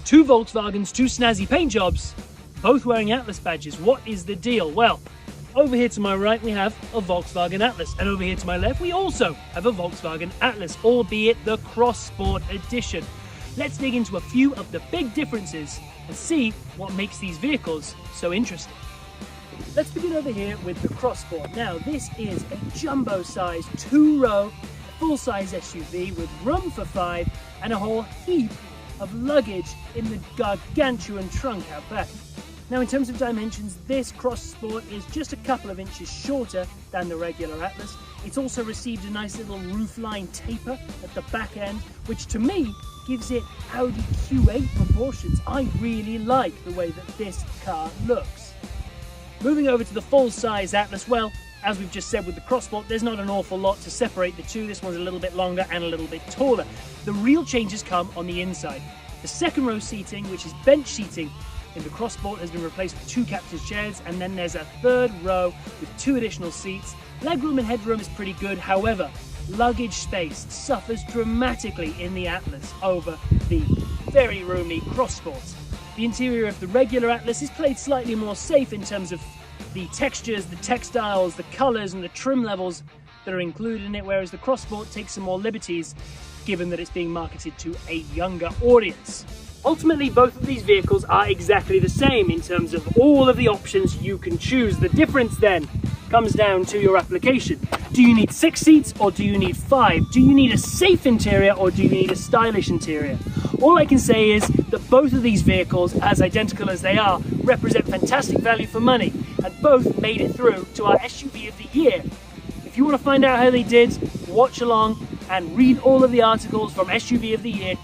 Two Volkswagens, two snazzy paint jobs, both wearing Atlas badges. What is the deal? Well, over here to my right we have a Volkswagen Atlas, and over here to my left we also have a Volkswagen Atlas, albeit the Cross Sport edition. Let's dig into a few of the big differences and see what makes these vehicles so interesting. Let's begin over here with the Cross Sport. Now this is a jumbo-sized two-row full-size SUV with room for 5 and a whole heap of luggage in the gargantuan trunk out back. Now in terms of dimensions, this Cross Sport is just a couple of inches shorter than the regular Atlas. It's also received a nice little roofline taper at the back end, which to me gives it Audi Q8 proportions. I really like the way that this car looks. Moving over to the full-size Atlas, well, as we've just said with the Cross Sport, there's not an awful lot to separate the two. This one's a little bit longer and a little bit taller. The real changes come on the inside. The second row seating, which is bench seating in the Cross Sport, has been replaced with 2 captain's chairs, and then there's a third row with 2 additional seats. Legroom and headroom is pretty good, however, luggage space suffers dramatically in the Atlas over the very roomy Cross Sport. The interior of the regular Atlas is played slightly more safe in terms of the textures, the textiles, the colours and the trim levels that are included in it, whereas the Cross Sport takes some more liberties given that it's being marketed to a younger audience. Ultimately, both of these vehicles are exactly the same in terms of all of the options you can choose. The difference then comes down to your application. Do you need 6 seats or do you need 5? Do you need a safe interior or do you need a stylish interior? All I can say is that both of these vehicles, as identical as they are, represent fantastic value for money, and both made it through to our SUV of the year. If you want to find out how they did, watch along and read all of the articles from SUV of the year